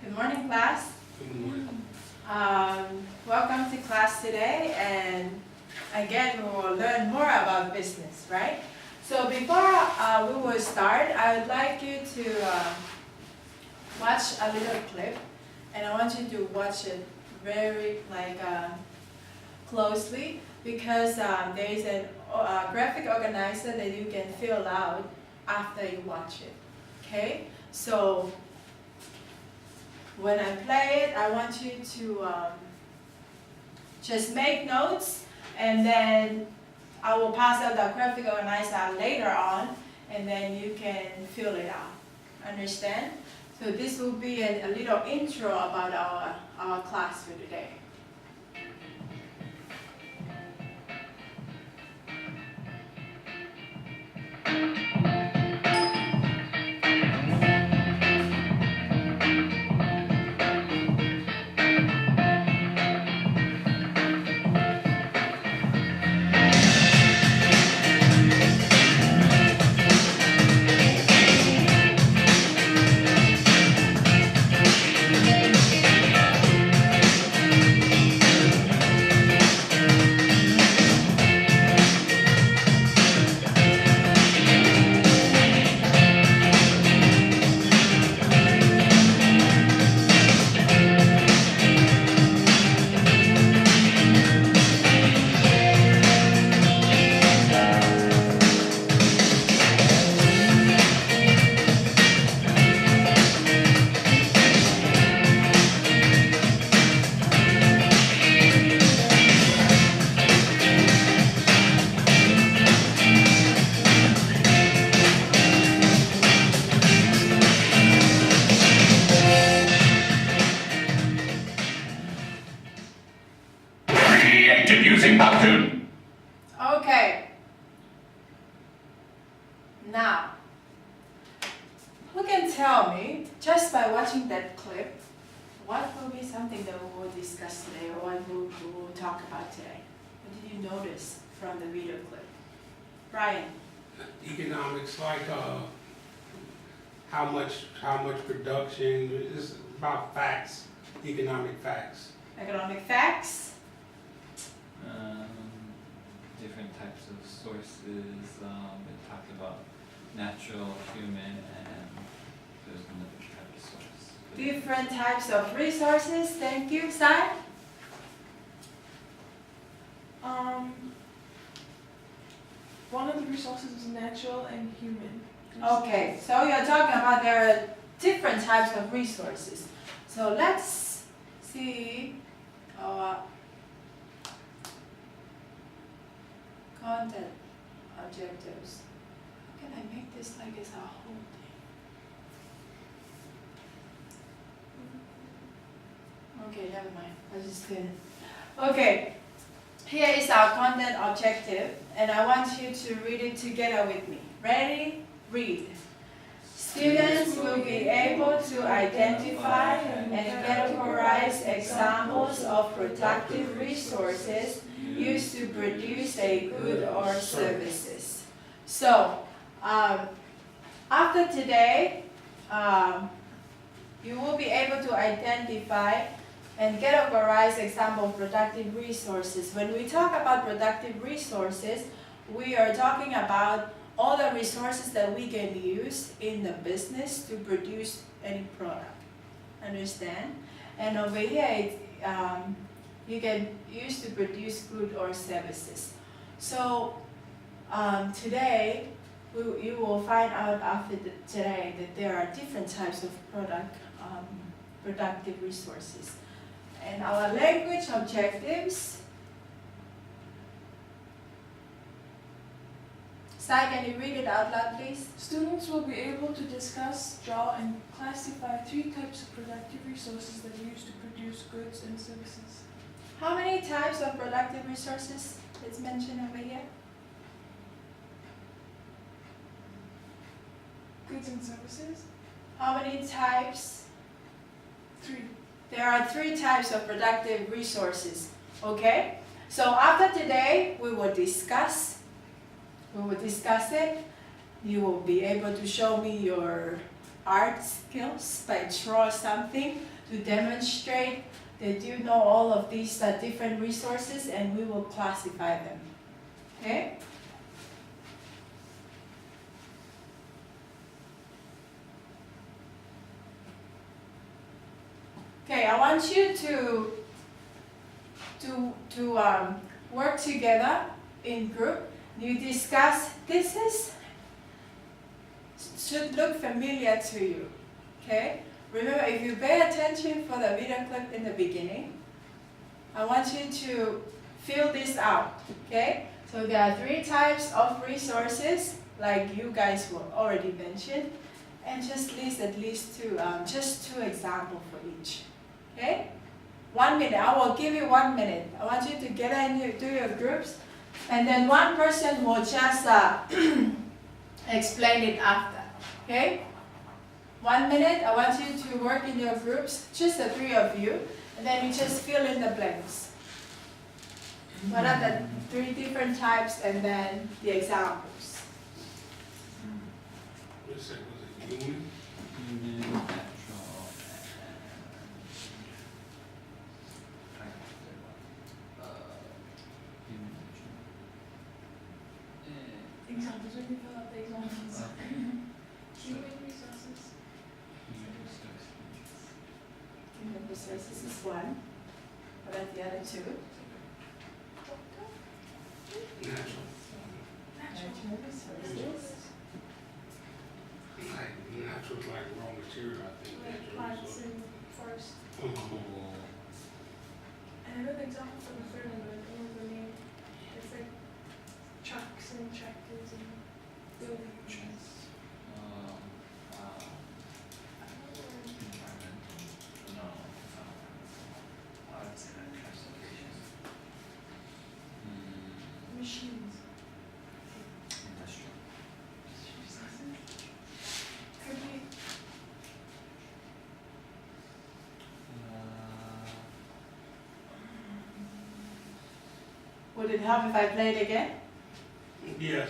Good morning, class. Good morning. Welcome to class today, and again, we will learn more about business, right? So before we will start, I would like you to watch a little clip, and I want you to watch it very closely because there is a graphic organizer that you can fill out after you watch it. Okay, so when I play it, I want you to just make notes, and then I will pass out the graphic organizer later on, and then you can fill it out. Understand? So this will be a little intro about our class for today. Created using Powtoon. Okay. Now, who can tell me, just by watching that clip, what will be something that we will discuss today, or what we will talk about today? What did you notice from the video clip? Brian? Economics, like how much production, it's about facts, economic facts. Economic facts? Different types of sources. It talked about natural, human, and there's another type of source. Different types of resources. Thank you, Sai. One of the resources is natural and human. Okay, so you're talking about there are different types of resources. So let's see our content objectives. How can I make this like it's a whole thing? Okay, never mind. I just did it. Okay, here is our content objective, and I want you to read it together with me. Ready? Read. Students will be able to identify and categorize examples of productive resources used to produce a good or services. So, after today, you will be able to identify and categorize example of productive resources. When we talk about productive resources, we are talking about all the resources that we can use in the business to produce any product. Understand? And over here, you can use to produce goods or services. So today, you will find out after today that there are different types of productive resources. And our language objectives. Sai, can you read it out loud, please? Students will be able to discuss, draw, and classify 3 types of productive resources that are used to produce goods and services. How many types of productive resources is mentioned over here? Goods and services? How many types? 3. There are 3 types of productive resources. Okay? So after today, we will discuss it. You will be able to show me your art skills by draw something to demonstrate that you know all of these different resources, and we will classify them. Okay? Okay, I want you to work together in group. You discuss, should look familiar to you, okay? Remember, if you pay attention for the video clip in the beginning, I want you to fill this out, okay? So there are 3 types of resources, like you guys were already mentioned, and just list at least 2, just 2 examples for each, okay? 1 minute, I will give you 1 minute. I want you to get into your groups, and then one person will just explain it after, okay? 1 minute, I want you to work in your groups, just the 3 of you, and then you just fill in the blanks. What are the 3 different types, and then the examples? Was it human? Human, natural, and human, natural. Examples, when you fill out the examples. Okay. Human resources. Human resources. Human resources is 1. What are the other 2? Natural. Natural resources. Like, natural's like raw material, I think. Like Natural plants resource. and forest. Mhm. And I know the example for the third one, but I don't remember the name. It's like trucks and tractors and buildings. Environmental. No. Arts and transportation. Machines. Industrial. Could be Would it help if I play it again? Yes.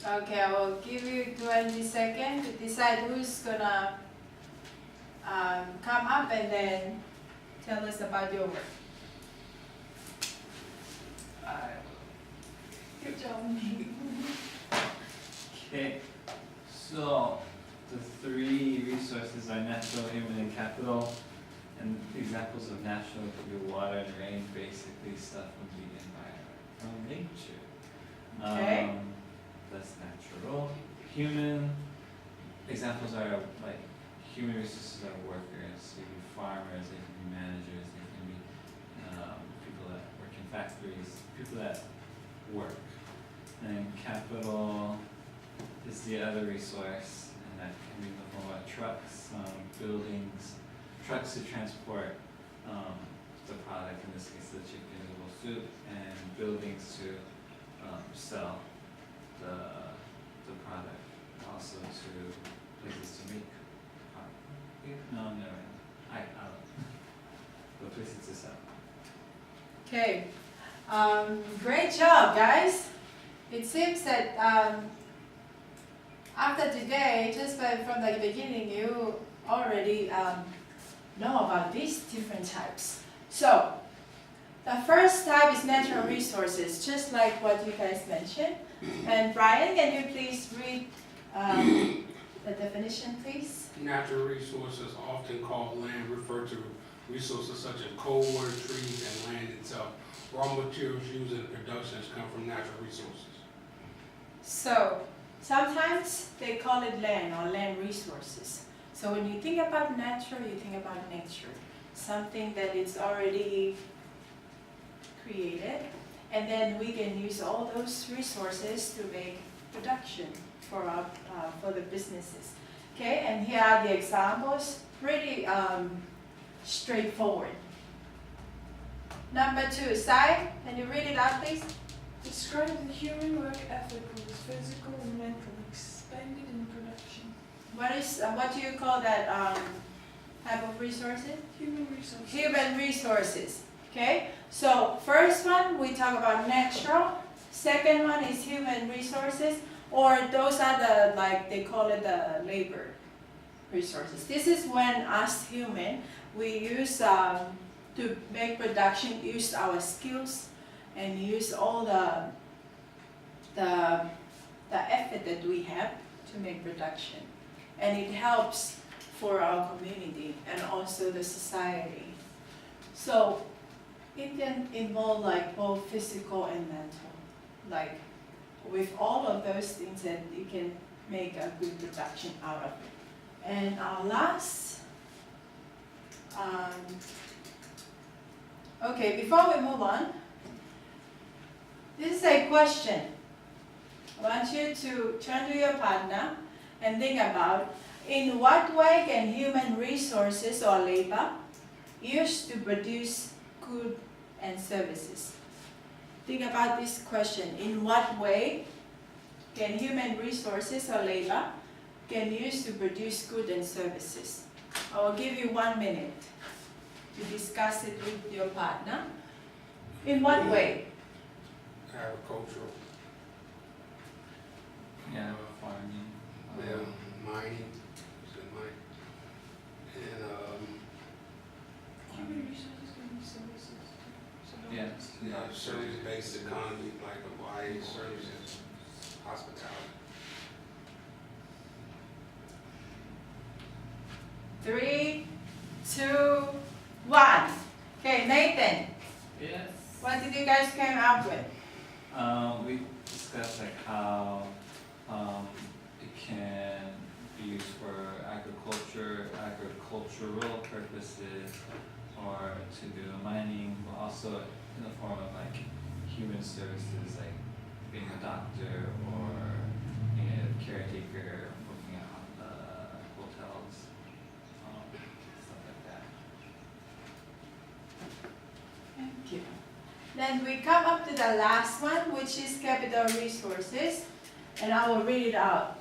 Okay, I will give you 20 seconds to decide who's gonna come up and then tell us about your work. good job. Okay, so the 3 resources are natural, human, and capital. And examples of natural could be water and rain, basically stuff from the environment, from nature. Okay. That's natural. Human examples are like human resources are workers. They can be farmers, they can be managers, they can be people that work in factories, people that work. And capital is the other resource, and that can be in the form of trucks, buildings, trucks to transport the product, in this case the chicken noodle soup, and buildings to sell the product. also to places to make art. No, no, I don't know. But places to sell. Okay, great job, guys. It seems that after today, just from the beginning, you already know about these different types. So, the first type is natural resources, just like what you guys mentioned. And Brian, can you please read the definition, please? Natural resources, often called land, refer to resources such as coal, water, trees, and land itself. Raw materials used in productions come from natural resources. So, sometimes they call it land or land resources. So when you think about natural, you think about nature. Something that is already created, and then we can use all those resources to make production for the businesses. Okay, and here are the examples, pretty straightforward. Number 2, Sai, can you read it out, please? Describe the human work effort both physical and mental expended in production. What do you call that type of resources? Human resources. Human resources. Okay, so first one we talk about natural. Second one is human resources, or those are the, like they call it the labor resources. This is when us human we use to make production, use our skills and use all the effort that we have to make production, and it helps for our community and also the society. So it can involve like both physical and mental. Like with all of those things that you can make a good production out of it. And our last, okay, before we move on, this is a question. I want you to turn to your partner and think about, in what way can human resources or labor used to produce goods and services? Think about this question. In what way can human resources or labor can use to produce goods and services? I will give you 1 minute to discuss it with your partner. In what way? Agricultural, Yeah, farming. mining, is it mine? And Human resources can be services. So don't- Yeah, service-based economy, like Hawaii services, hospitality. 3, 2, 1. Okay, Nathan, Yes. what did you guys come up with? We discussed like how it can be used for agricultural purposes, or to do mining, but also in the form of like human services, like being a doctor or being a caretaker, working at hotels, stuff like that. Thank you. Then we come up to the last one, which is capital resources, and I will read it out.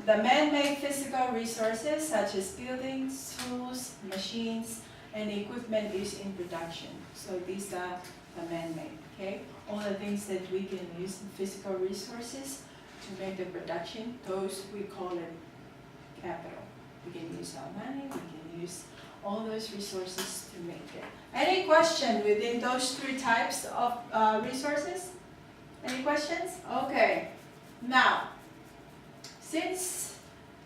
The man-made physical resources such as buildings, tools, machines, and equipment used in production. So these are the man-made, okay? All the things that we can use in physical resources to make the production, those we call it capital. We can use our money, we can use all those resources to make it. Any question within those 3 types of resources? Any questions? Okay. Now, since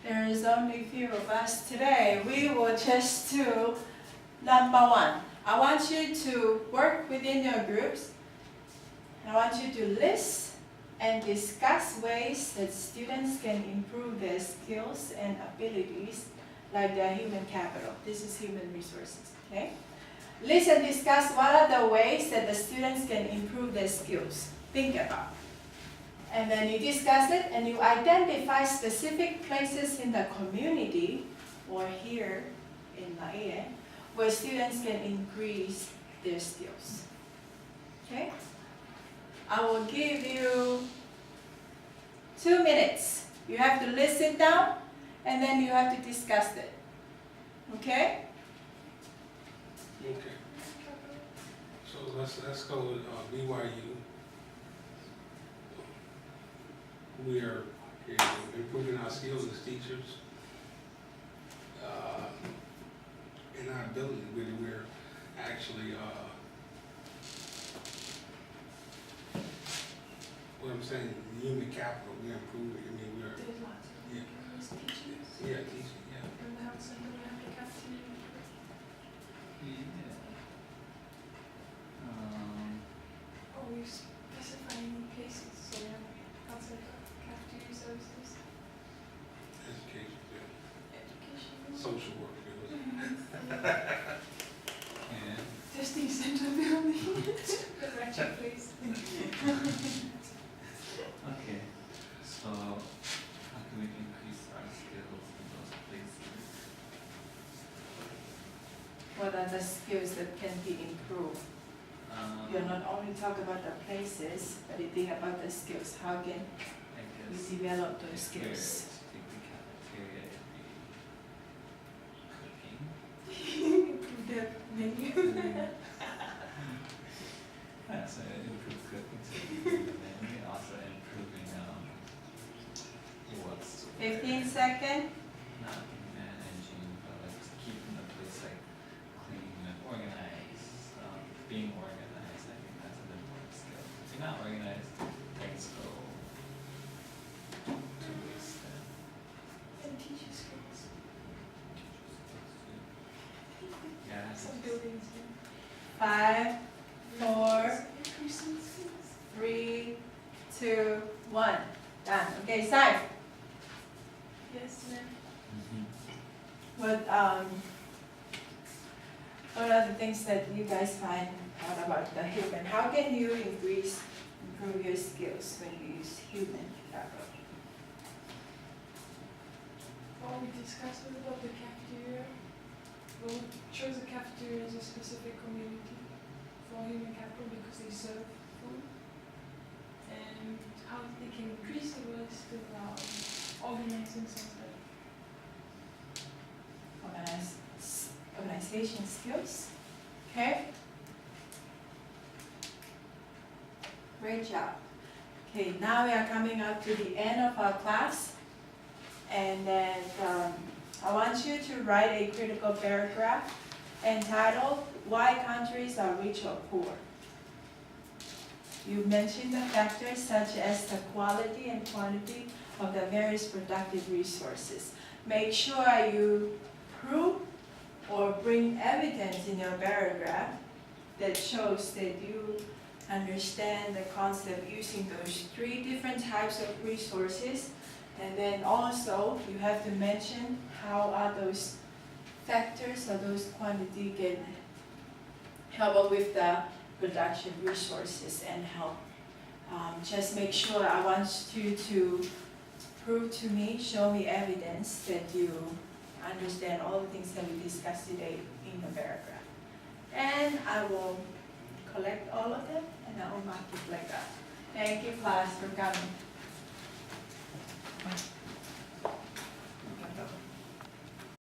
there is only a few of us today, we will just do number 1. I want you to work within your groups. I want you to list and discuss ways that students can improve their skills and abilities, like their human capital. This is human resources, okay? List and discuss what are the ways that the students can improve their skills. Think about. And then you discuss it and you identify specific places in the community or here in Mele where students can increase their skills. Okay? I will give you 2 minutes. You have to list it down and then you have to discuss it. Okay? Okay, so let's go with BYU. We are improving our skills as teachers. And our ability, we're actually, what I'm saying, human capital, we're improving, I mean, we're, There's lots of Yeah. teachers. yeah, teaching, yeah. In the health center, we have the cafeteria. Yeah. Oh, we're specifying places, so we have outside cafeteria services, Education, yeah. education. Social work, yeah. And Testing center building. The ratchet place. okay, so how can we increase our skills in those places? What are the skills that can be improved? You're not only talk about the places, but you think about the skills. How can I we guess develop those if we're skills? to take the cafeteria, it'd be cooking. The menu. Yeah, so improve cooking, so and we also improving what's 15 seconds. not managing, but like keeping the place like clean and organized, being organized. I think that's an important skill. If you're not organized, things go to waste. And teacher skills. Yeah, that's Some buildings. 5, 4, Increasing skills. 3, 2, 1. Done. Okay, Sai. Yes, ma'am. What are the things that you guys find out about the human? How can you improve your skills when you use human capital? Well, we discussed about the cafeteria. Well, we chose the cafeteria as a specific community for human capital because they serve food. And how they can increase it was through organizing something. Organization skills. Okay. Great job. Okay, now we are coming up to the end of our class. And then I want you to write a critical paragraph entitled, Why Countries Are Rich or Poor. You mentioned the factors such as the quality and quantity of the various productive resources. Make sure you prove or bring evidence in your paragraph that shows that you understand the concept using those 3 different types of resources. And then also you have to mention how are those factors or those quantity can help with the production resources and help. Just make sure, I want you to prove to me, show me evidence that you understand all the things that we discussed today in the paragraph. And I will collect all of them and I will mark it like that. Thank you class for coming.